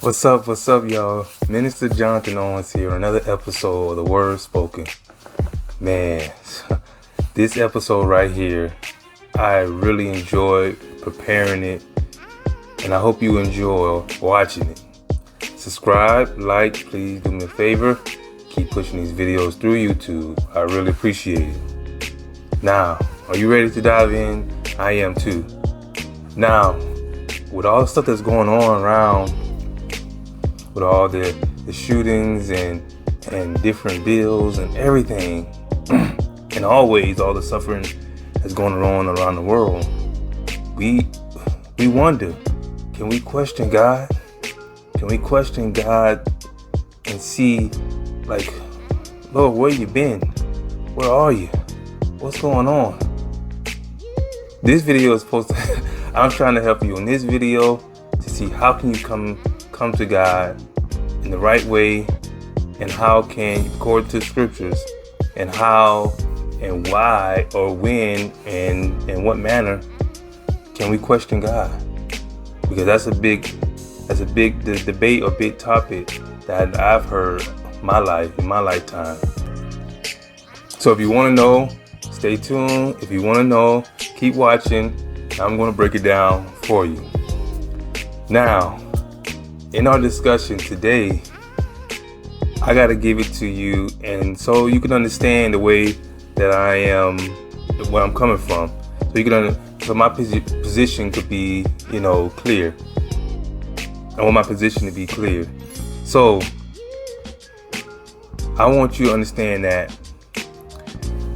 What's up, y'all? Minister Jonathan Owens here, another episode of The Word Spoken. Man, this episode right here, I really enjoyed preparing it, and I hope you enjoy watching it. Subscribe, like, please do me a favor. Keep pushing these videos through YouTube. I really appreciate it. Now, are you ready to dive in? I am too. Now, with all the stuff that's going on around, with all the shootings and different bills and everything, and always all the suffering that's going on around the world, we wonder, can we question God? Can we question God and see, like, Lord, where you been? Where are you? What's going on? This video is supposed to, I'm trying to help you in this video to see how can you come to God in the right way, and how can you, according to scriptures, and how and why or when and in what manner can we question God? Because that's a big debate or big topic that I've heard in my lifetime. So if you want to know, stay tuned. If you want to know, keep watching. I'm going to break it down for you. Now, in our discussion today, I got to give it to you, and so you can understand the way that I am, where I'm coming from. So you can, so my position could be, clear. I want my position to be clear. So I want you to understand that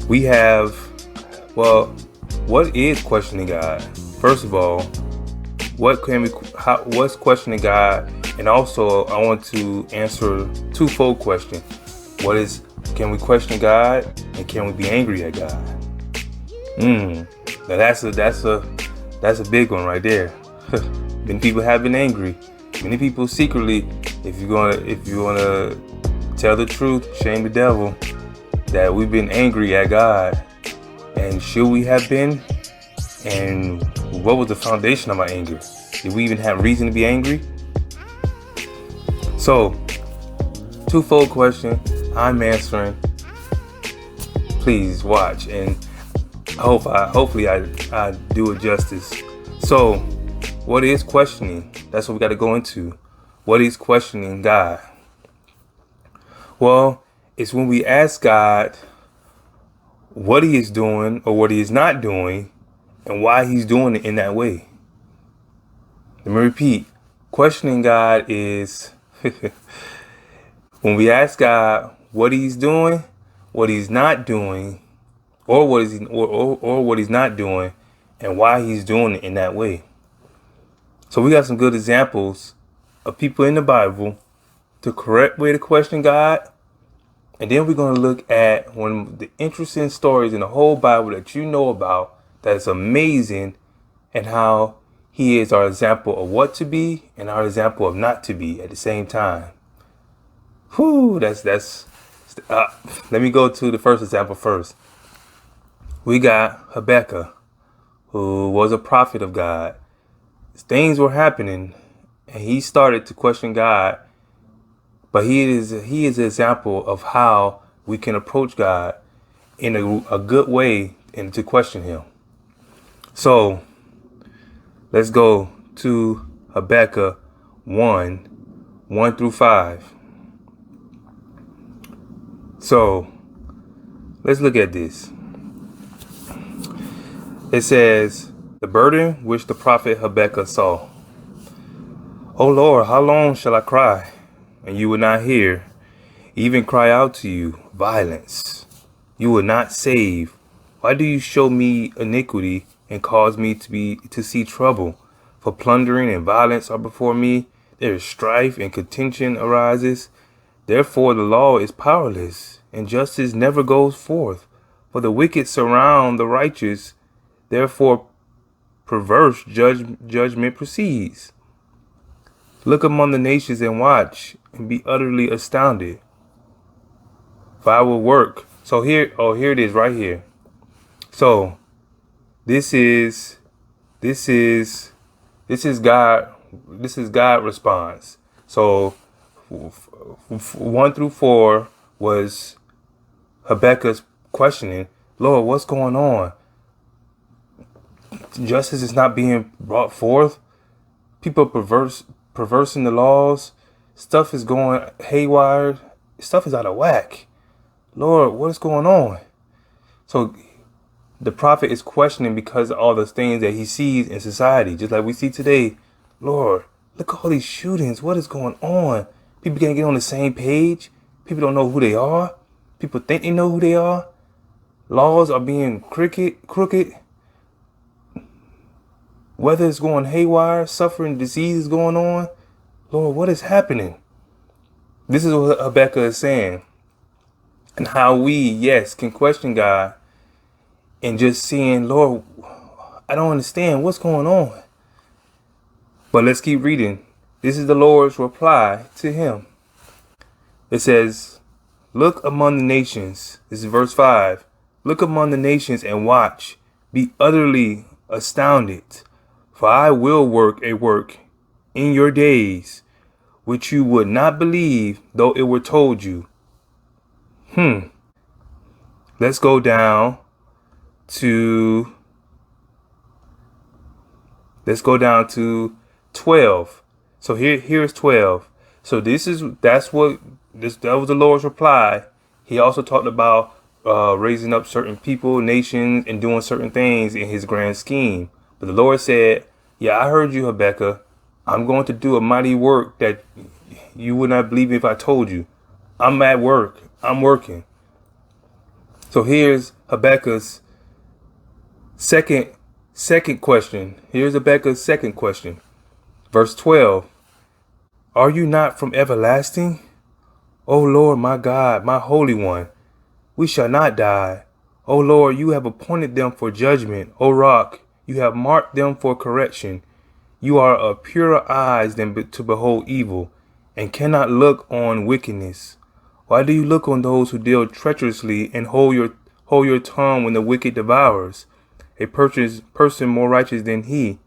we have, what is questioning God? First of all, what's questioning God? And also, I want to answer twofold question. Can we question God, and can we be angry at God? Now that's a big one right there. Many people have been angry. Many people secretly, if you wanna tell the truth, shame the devil, that we've been angry at God. And should we have been? And what was the foundation of our anger? Did we even have reason to be angry? So, twofold question, I'm answering. Please watch, and hopefully I do it justice. So, what is questioning? That's what we got to go into. What is questioning God? Well, it's when we ask God what He is doing or what He is not doing, and why He's doing it in that way. Let me repeat. Questioning God is when we ask God what He's doing, what He's not doing, or what He's not doing, and why He's doing it in that way. So we got some good examples of people in the Bible, the correct way to question God. And then we're going to look at one of the interesting stories in the whole Bible that you know about that is amazing, and how He is our example of what to be and our example of not to be at the same time. Let me go to the first example first. We got Habakkuk, who was a prophet of God. Things were happening, and he started to question God. But he is an example of how we can approach God in a good way and to question Him. So let's go to Habakkuk 1 through 5. So let's look at this. It says, the burden which the prophet Habakkuk saw. O Lord, how long shall I cry, and you will not hear? Even cry out to you, violence. You will not save. Why do you show me iniquity and cause me to see trouble? For plundering and violence are before me. There is strife and contention arises. Therefore the law is powerless, and justice never goes forth. For the wicked surround the righteous. Therefore perverse judgment proceeds. Look among the nations and watch, and be utterly astounded. For I will work. So here it is right here. So this is God response. So 1 through 4 was Habakkuk's questioning, Lord, what's going on? Justice is not being brought forth. People perversing the laws. Stuff is going haywire. Stuff is out of whack. Lord, what is going on? So the prophet is questioning because of all the things that he sees in society, just like we see today. Lord, look at all these shootings. What is going on? People can't get on the same page. People don't know who they are. People think they know who they are. Laws are being crooked. Weather is going haywire. Suffering, disease is going on. Lord, what is happening? This is what Habakkuk is saying. And how we, yes, can question God and just seeing, Lord, I don't understand what's going on. But let's keep reading. This is the Lord's reply to him. It says, look among the nations. This is verse 5. Look among the nations and watch. Be utterly astounded. For I will work a work in your days, which you would not believe, though it were told you. Let's go down to 12. So here's 12. So that was the Lord's reply. He also talked about raising up certain people, nations, and doing certain things in his grand scheme. But the Lord said, yeah, I heard you, Habakkuk. I'm going to do a mighty work that you would not believe if I told you. I'm at work. I'm working. So here's Habakkuk's second question. Here's Habakkuk's second question. Verse 12. Are you not from everlasting? O Lord, my God, my Holy One, we shall not die. O Lord, you have appointed them for judgment. O Rock, you have marked them for correction. You are of purer eyes than to behold evil, and cannot look on wickedness. Why do you look on those who deal treacherously and hold your tongue when the wicked devours a person more righteous than he?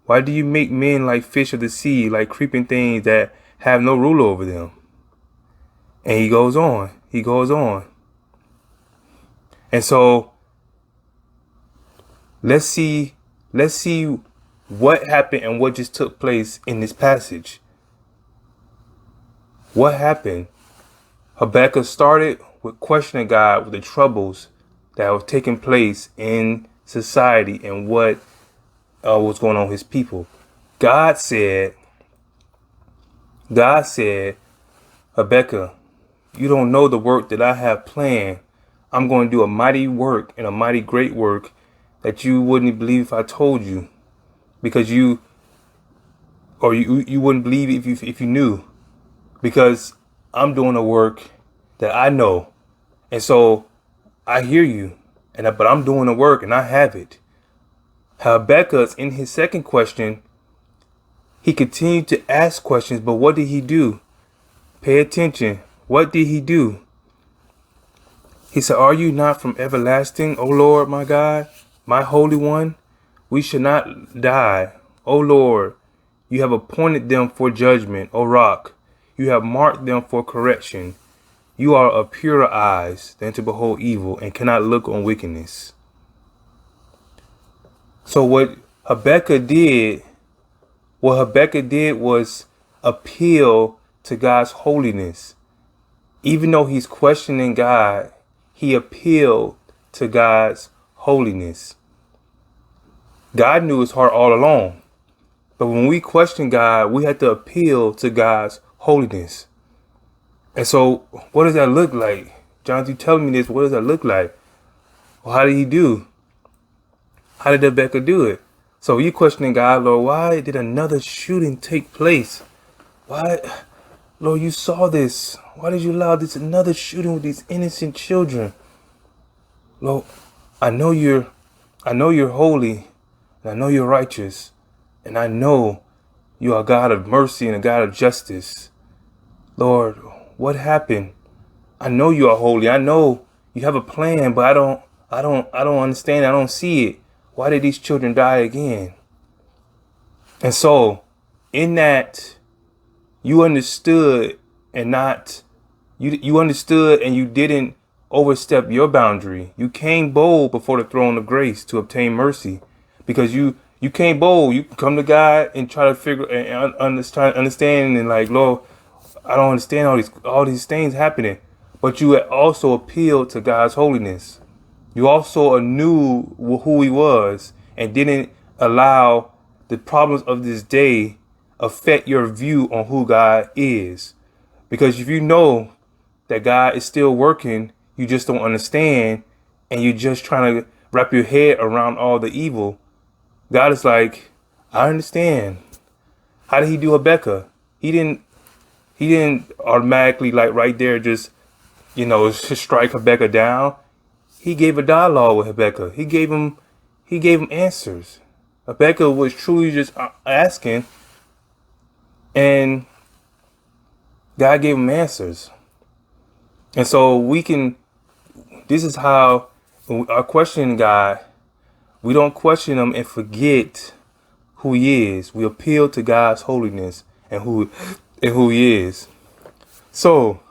Why do you make men like fish of the sea, like creeping things that have no ruler over them? And he goes on. And so let's see what happened and what just took place in this passage. What happened? Habakkuk started with questioning God with the troubles that were taking place in society and what was going on with his people. God said, Habakkuk, you don't know the work that I have planned. I'm going to do a mighty work and a mighty great work that you wouldn't believe if I told you, because you wouldn't believe if you knew, because I'm doing a work that I know. And so I hear you, but I'm doing the work and I have it. Habakkuk, in his second question, he continued to ask questions, but what did he do? Pay attention. What did he do? He said, are you not from everlasting, O Lord, my God, my Holy One? We shall not die. O Lord, you have appointed them for judgment. O Rock, you have marked them for correction. You are of purer eyes than to behold evil, and cannot look on wickedness. So what Habakkuk did was appeal to God's holiness. Even though he's questioning God, he appealed to God's holiness. God knew his heart all along. But when we question God, we have to appeal to God's holiness. And so what does that look like? Jonathan, you telling me this, what does that look like? Well, how did he do? How did Habakkuk do it? So you questioning God, Lord, why did another shooting take place? Why, Lord, you saw this. Why did you allow this another shooting with these innocent children? Lord, I know you're holy, and I know you're righteous, and I know you are a God of mercy and a God of justice. Lord, what happened? I know you are holy. I know you have a plan, but I don't understand. I don't see it. Why did these children die again? And so in that, you understood and not you understood and you didn't overstep your boundary. You came bold before the throne of grace to obtain mercy, because you came bold. You come to God and try to figure and try to understand and like, Lord, I don't understand all these things happening. But you had also appealed to God's holiness. You also knew who He was and didn't allow the problems of this day affect your view on who God is. Because if you know that God is still working, you just don't understand, and you're just trying to wrap your head around all the evil. God is like, I understand. How did He do Habakkuk? He didn't automatically, like right there, just strike Habakkuk down. He gave a dialogue with Habakkuk. He gave him answers. Habakkuk was truly just asking, and God gave him answers. And so this is how our question God, we don't question Him and forget who He is. We appeal to God's holiness and who He is. So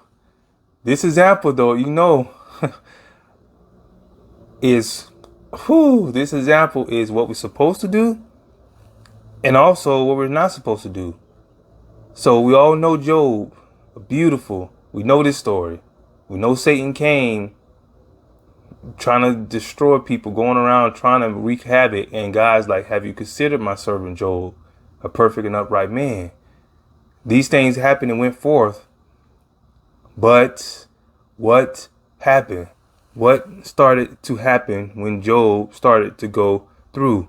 this example, though, this example is what we're supposed to do and also what we're not supposed to do. So we all know Job, beautiful. We know this story. We know Satan came trying to destroy people, going around trying to wreak havoc. And God's like, have you considered my servant Job, a perfect and upright man? These things happened and went forth. But what happened? What started to happen when Job started to go through?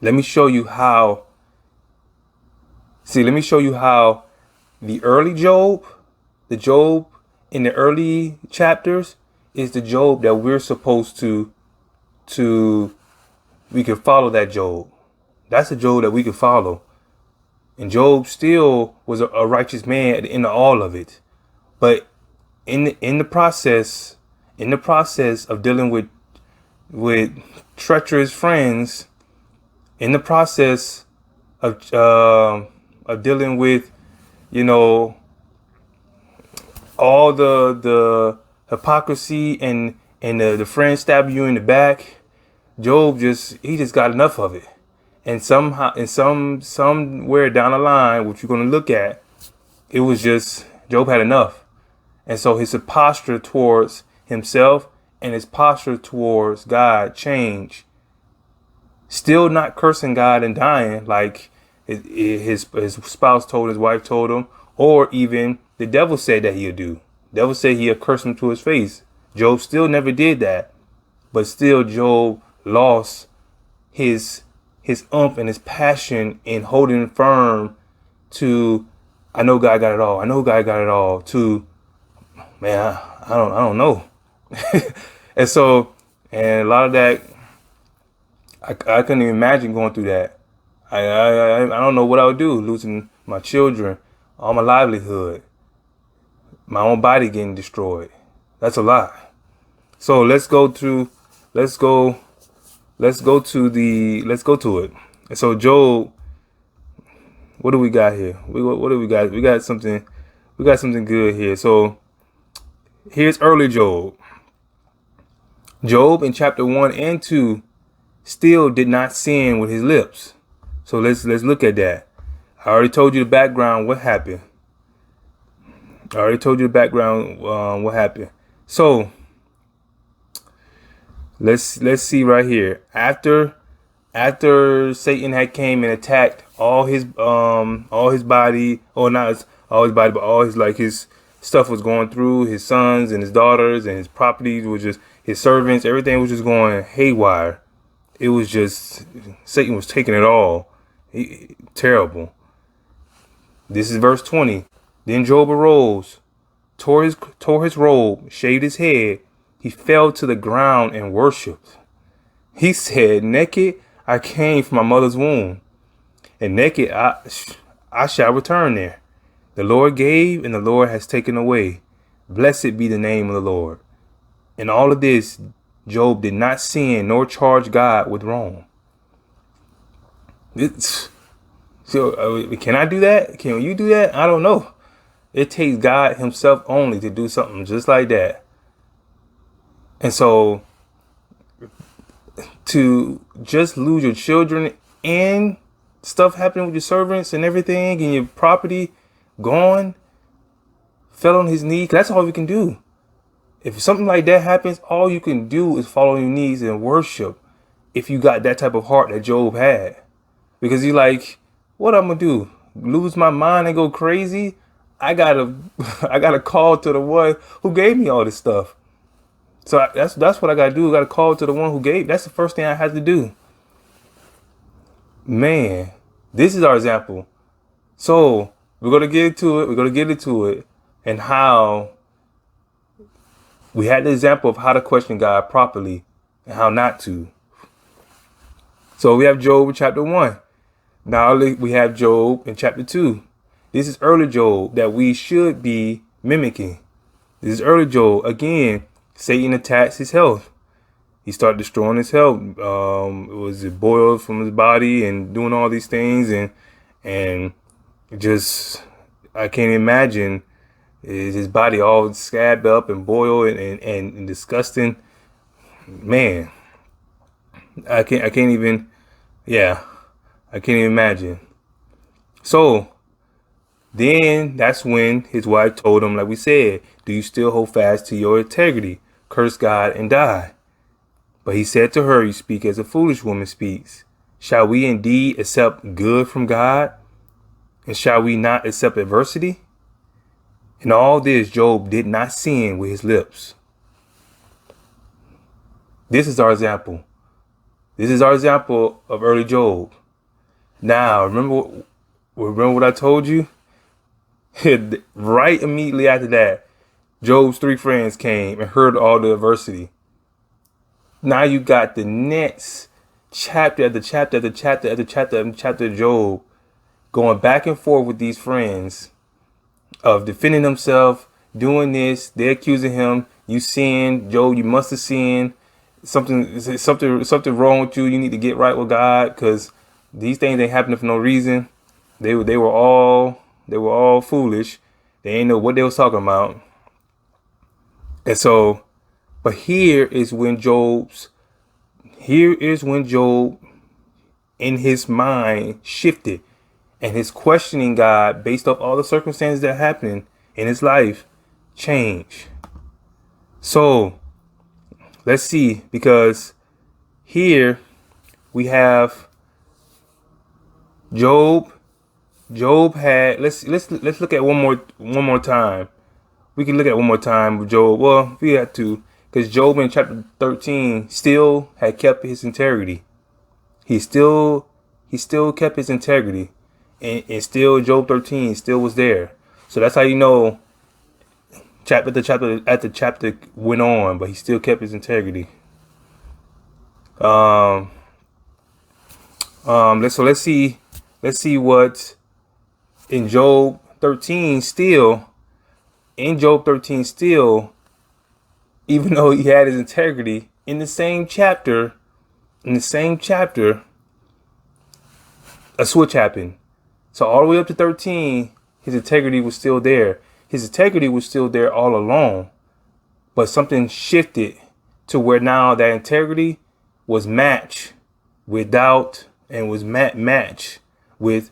Let me show you how. Let me show you how the early Job, the Job in the early chapters, is the Job that we're supposed to we can follow that Job. That's the Job that we can follow. And Job still was a righteous man at the end of all of it. But in the process of dealing with treacherous friends, in the process of dealing with, all the hypocrisy and the friends stab you in the back, Job just got enough of it. And somehow, somewhere down the line, which you're going to look at, it was just Job had enough. And so his posture towards himself and his posture towards God changed. Still not cursing God and dying like his spouse told, his wife told him, or even the devil said that he'd do. The devil said he'd curse him to his face. Job still never did that. But still, Job lost his umph and his passion in holding firm to, I know God got it all. I know God got it all. To, man, I don't know. And so, and a lot of that, I couldn't even imagine going through that. I don't know what I would do, losing my children, all my livelihood, my own body getting destroyed. That's a lot. So let's go to it. And so Job, what do we got here? What do we got? We got something good here. So here's early Job. Job in chapter 1 and 2 still did not sin with his lips. So let's look at that. I already told you the background, what happened. What happened. So let's see right here. After Satan had came and attacked all his body, or not all his body, but all his stuff was going through, his sons and his daughters and his properties was just, his servants, everything was just going haywire. It was just, Satan was taking it all. Terrible. This is verse 20. Then Job arose, tore his robe, shaved his head. He fell to the ground and worshipped. He said, naked I came from my mother's womb, and naked I shall return there. The Lord gave, and the Lord has taken away. Blessed be the name of the Lord. In all of this, Job did not sin nor charge God with wrong. So can I do that? Can you do that? I don't know. It takes God himself only to do something just like that. And so to just lose your children and stuff happening with your servants and everything and your property gone, fell on his knee. That's all we can do. If something like that happens, all you can do is fall on your knees and worship. If you got that type of heart that Job had, because he's like, what I'm gonna do? Lose my mind and go crazy? I gotta, I gotta call to the one who gave me all this stuff. So that's what I gotta do. I gotta call to the one who gave. That's the first thing I had to do. Man, this is our example. So we're gonna get into it. We're gonna get into it, and how we had the example of how to question God properly and how not to. So we have Job chapter 1. Now we have Job in chapter 2. This is early Job that we should be mimicking. This is early Job. Again, Satan attacks his health. He started destroying his health. It was boiled from his body and doing all these things, and just I can't imagine his body all scabbed up and boiled and disgusting. Man, I can't even. Yeah, I can't even imagine. So then that's when his wife told him, like we said, do you still hold fast to your integrity? Curse God and die. But he said to her, you speak as a foolish woman speaks. Shall we indeed accept good from God? And shall we not accept adversity? In all this, Job did not sin with his lips. This is our example. This is our example of early Job. Now, remember what I told you? Right immediately after that, Job's 3 friends came and heard all the adversity. Now you got the next chapter after chapter after chapter after chapter after chapter of Job going back and forth with these friends of defending himself, doing this. They're accusing him. You sinned, Job. You must have sinned. Something wrong with you. You need to get right with God, because these things ain't happening for no reason. They were all foolish. They ain't know what they was talking about. And so, but here is when Job in his mind shifted, and his questioning God based off all the circumstances that happened in his life changed. So let's see, because here we have Job. Job had let's look at one more time. We can look at one more time with Job. Well, we had to, because Job in chapter 13 still had kept his integrity. He still kept his integrity, and still Job 13 still was there. So that's how you know chapter chapter went on, but he still kept his integrity. Let's see what in Job 13 still. In Job 13 still, even though he had his integrity, in the same chapter, a switch happened. So all the way up to 13, his integrity was still there. His integrity was still there all along, but something shifted to where now that integrity was matched with doubt, and was matched with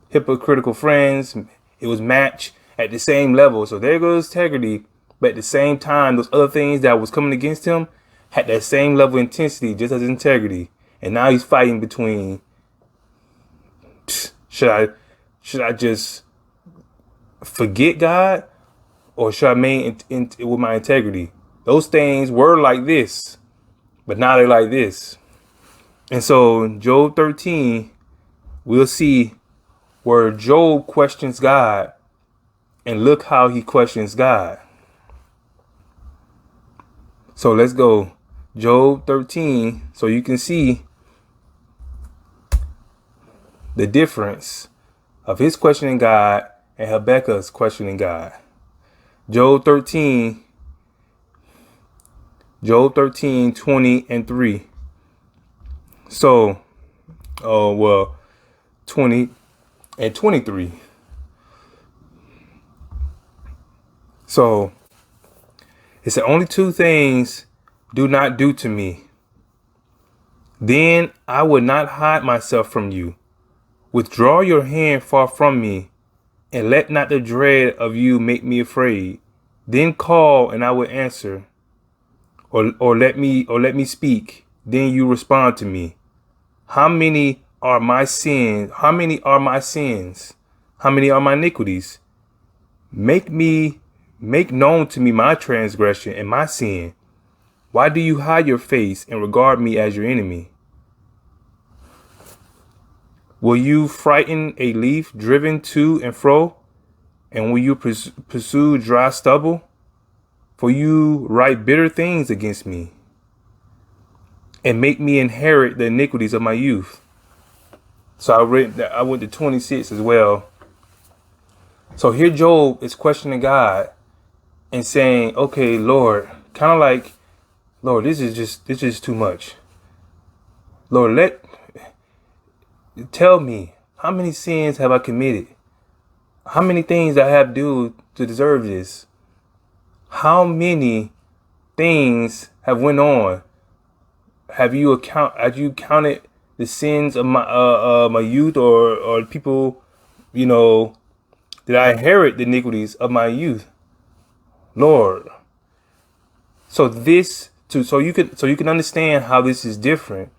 hypocritical friends. It was matched at the same level. So there goes integrity. But at the same time, those other things that was coming against him had that same level of intensity, just as integrity. And now he's fighting between, should I just forget God, or should I remain with my integrity? Those things were like this, but now they're like this. And so Job 13, we'll see where Job questions God, and look how he questions God. So let's go Job 13, so you can see the difference of his questioning God and Habakkuk's questioning God. Job 13, 20 and 3. So Oh, well, 20 and 23. So it said, only two things do not do to me. Then I would not hide myself from you. Withdraw your hand far from me, and let not the dread of you make me afraid. Then call, and I will answer, or let me speak. Then you respond to me. How many are my sins? How many are my sins? How many are my iniquities? Make known to me my transgression and my sin. Why do you hide your face and regard me as your enemy? Will you frighten a leaf driven to and fro? And will you pursue dry stubble? For you write bitter things against me and make me inherit the iniquities of my youth. So I went to 26 as well. So here Job is questioning God and saying, okay, Lord, kind of like, Lord, this is just too much. Lord, tell me, how many sins have I committed? How many things I have to do to deserve this? How many things have went on? Have you counted the sins of my youth, or people, did I inherit the iniquities of my youth? Lord. So you can understand how this is different.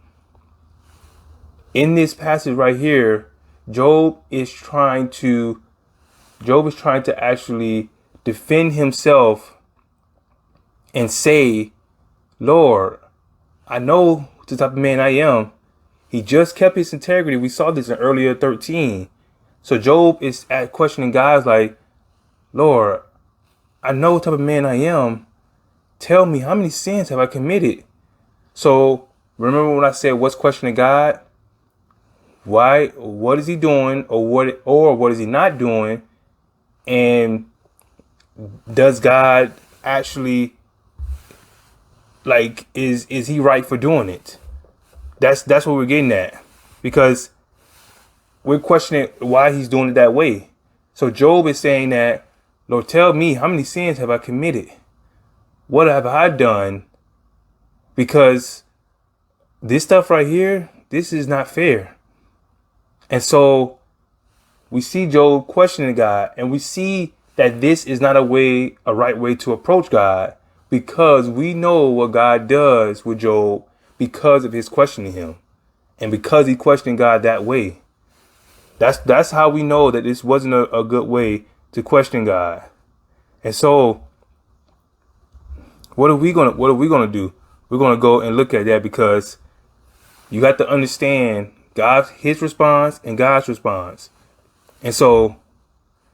In this passage right here, Job is trying to actually defend himself and say, Lord, I know the type of man I am. He just kept his integrity. We saw this in earlier 13. So Job is questioning God like, Lord, I know what type of man I am. Tell me, how many sins have I committed? So remember when I said, what's questioning God? Why? What is he doing, or what is he not doing? And does God actually, like, is he right for doing it? That's what we're getting at, because we're questioning why he's doing it that way. So Job is saying that, Lord, tell me, how many sins have I committed? What have I done? Because this stuff right here, this is not fair. And so we see Job questioning God, and we see that this is not a right way to approach God, because we know what God does with Job because of his questioning him, and because he questioned God that way. That's how we know that this wasn't a good way to question God. And so what are we gonna do? We're gonna go and look at that, because you got to understand his response and God's response. And so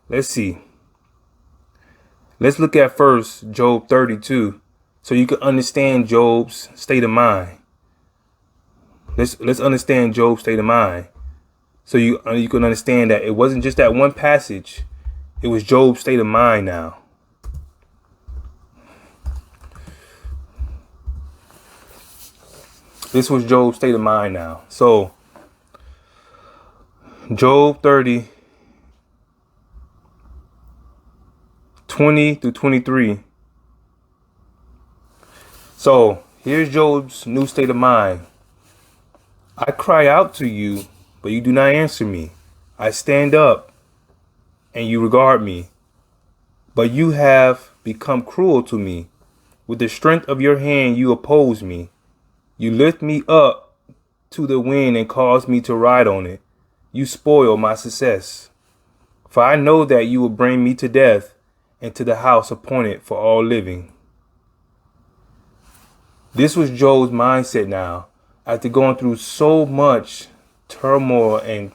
let's see. Let's look at first Job 32, so you can understand Job's state of mind. Let's understand Job's state of mind, so you can understand that it wasn't just that one passage. It was Job's state of mind now. This was Job's state of mind now. So Job 30, 20 through 23. So here's Job's new state of mind. I cry out to you, but you do not answer me. I stand up, and you regard me. But you have become cruel to me. With the strength of your hand you oppose me. You lift me up to the wind and cause me to ride on it. You spoil my success. For I know that you will bring me to death and to the house appointed for all living. This was Job's mindset now, after going through so much turmoil and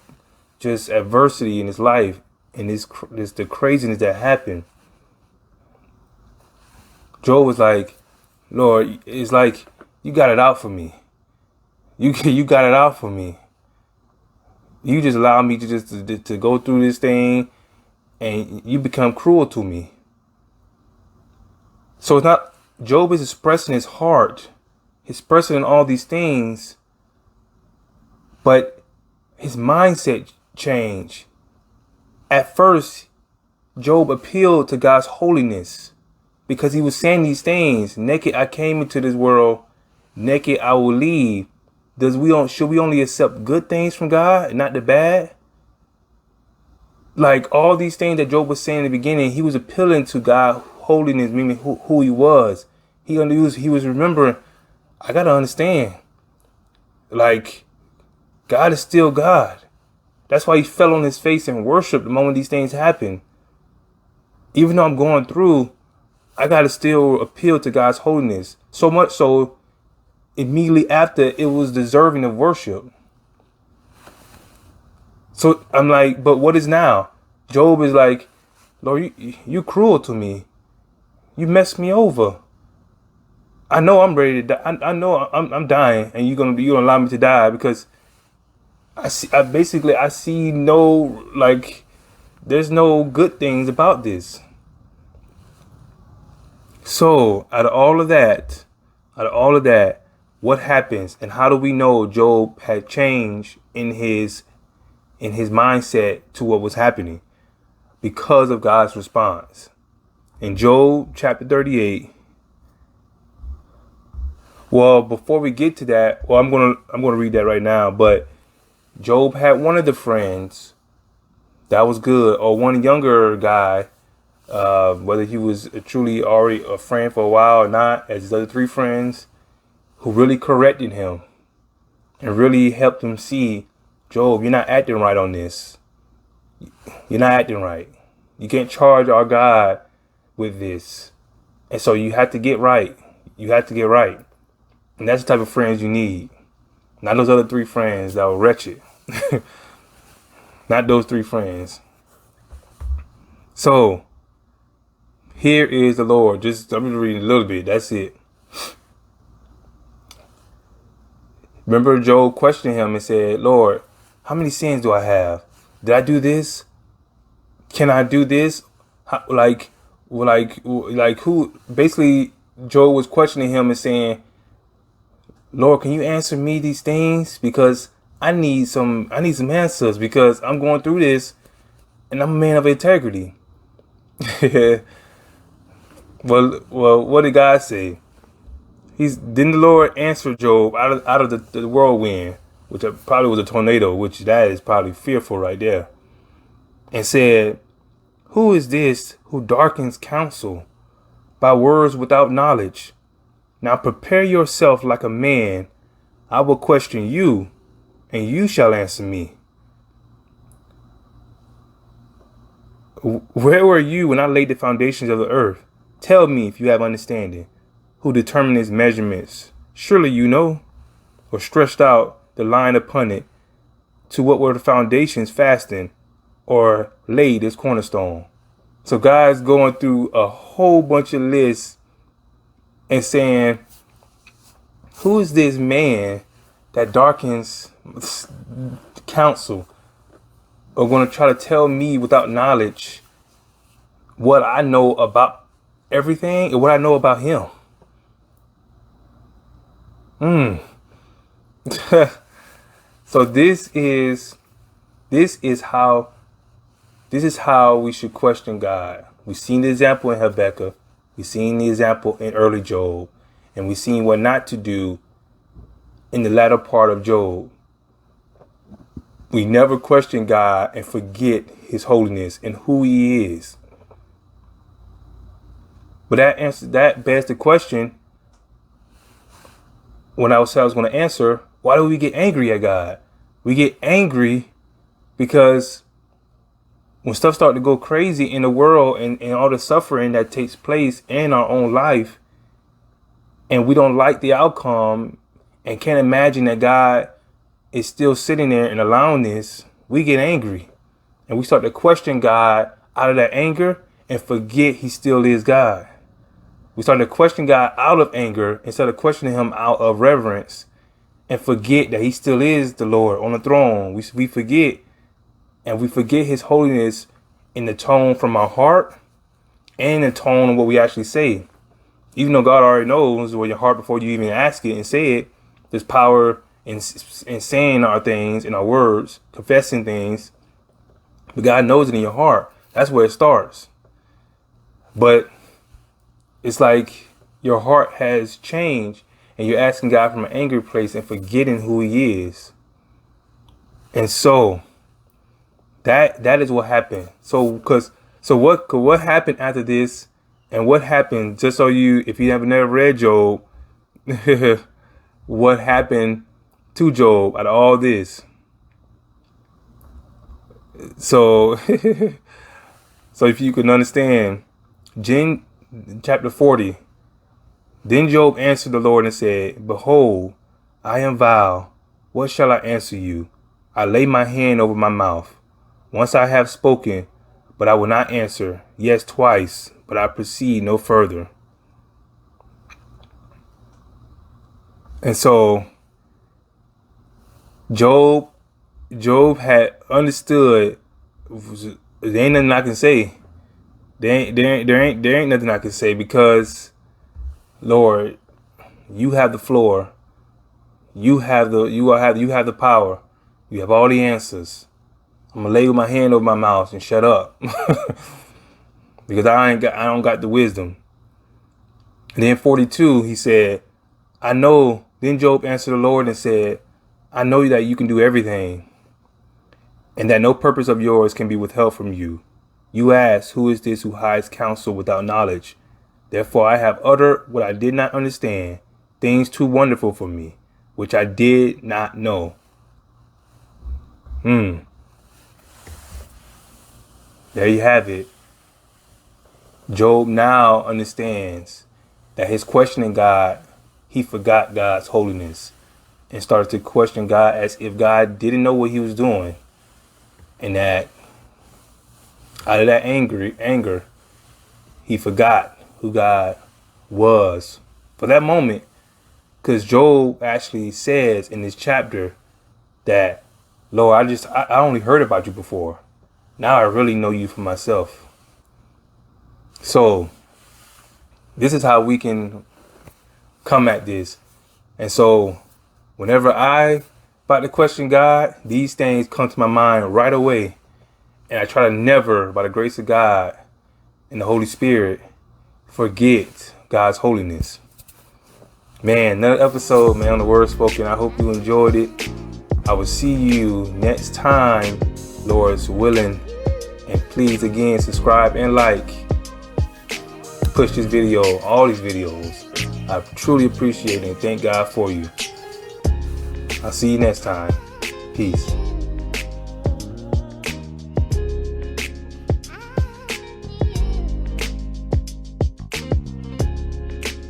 just adversity in his life, and the craziness that happened. Job was like, Lord, it's like you got it out for me. You got it out for me. You just allow me to go through this thing, and you become cruel to me. So it's not, Job is expressing his heart, expressing all these things, but his mindset changed. At first, Job appealed to God's holiness because he was saying these things. Naked I came into this world, naked I will leave. Should we only accept good things from God and not the bad? Like all these things that Job was saying in the beginning, he was appealing to God's holiness, meaning who he was. He was remembering, I gotta understand. Like, God is still God. That's why he fell on his face and worshiped the moment these things happened. Even though I'm going through, I gotta still appeal to God's holiness. So much so, immediately after, it was deserving of worship. So I'm like, but what is now? Job is like, Lord, you cruel to me. You messed me over. I know I'm ready to die. I know I'm dying, and you're gonna allow me to die because I see no, like, there's no good things about this. So out of all of that, what happens, and how do we know Job had changed in his mindset to what was happening? Because of God's response. In Job chapter 38. Well, before we get to that, I'm gonna read that right now. But Job had one of the friends that was good, or one younger guy, whether he was truly already a friend for a while or not, as his other three friends, who really corrected him and really helped him see, Job, you're not acting right on this. You're not acting right. You can't charge our God with this. And so you have to get right. You have to get right. And that's the type of friends you need. Not those other three friends that were wretched. Not those three friends. So here is the Lord. I'm just reading a little bit. That's it. Remember, Job questioned him and said, Lord, how many sins do I have? Did I do this? Can I do this? Like who? Basically, Job was questioning him and saying, Lord, can you answer me these things? Because I need some answers, because I'm going through this and I'm a man of integrity. Well, what did God say? Didn't the Lord answer Job out of the whirlwind, which probably was a tornado, which that is probably fearful right there, and said, who is this who darkens counsel by words without knowledge? Now prepare yourself like a man. I will question you, and you shall answer me. Where were you when I laid the foundations of the earth? Tell me if you have understanding. Who determined its measurements? Surely you know, or stretched out the line upon it. To what were the foundations fastened, or laid its cornerstone? So God's going through a whole bunch of lists and saying, who is this man that darkens counsel, or going to try to tell me without knowledge what I know about everything and what I know about him? So this is how we should question God. We've seen the example in Habakkuk. We've seen the example in early Job. And we've seen what not to do in the latter part of Job. We never question God and forget his holiness and who he is. But that begs the question, when I was going to answer, why do we get angry at God? We get angry because when stuff starts to go crazy in the world and all the suffering that takes place in our own life, and we don't like the outcome and can't imagine that God is still sitting there and allowing this, we get angry. And we start to question God out of that anger and forget he still is God. We start to question God out of anger instead of questioning him out of reverence, and forget that he still is the Lord on the throne. We forget, and we forget his holiness in the tone from our heart and the tone of what we actually say. Even though God already knows where your heart before you even ask it and say it, there's power and saying our things in our words, confessing things, but God knows it in your heart. That's where it starts. But it's like your heart has changed and you're asking God from an angry place and forgetting who he is. And so that is what happened. So what happened after this, and what happened, just so if you have never read Job, what happened to Job out of all this. So so if you can understand, chapter 40, then Job answered the Lord and said, behold, I am vile. What shall I answer you? I lay my hand over my mouth. Once I have spoken, but I will not answer. Yes, twice, but I proceed no further. And so Job had understood. There ain't nothing I can say. There ain't nothing I can say, because Lord, you have the floor. You have the power. You have all the answers. I'm gonna lay my hand over my mouth and shut up, because I don't got the wisdom. And then 42, he said, I know. Then Job answered the Lord and said, I know that you can do everything, and that no purpose of yours can be withheld from you. You ask, who is this who hides counsel without knowledge? Therefore I have uttered what I did not understand, things too wonderful for me, which I did not know. There you have it. Job now understands that his questioning God, he forgot God's holiness and started to question God as if God didn't know what he was doing. And that out of that anger, he forgot who God was for that moment. Because Job actually says in this chapter that, Lord, I only heard about you before. Now I really know you for myself. So this is how we can come at this. And so whenever I about to question God, these things come to my mind right away. And I try to never, by the grace of God and the Holy Spirit, forget God's holiness. Man, another episode, man, on the Word Spoken. I hope you enjoyed it. I will see you next time, Lord's willing. And please, again, subscribe and like. Push this video, all these videos. I truly appreciate it and thank God for you. I'll see you next time. Peace.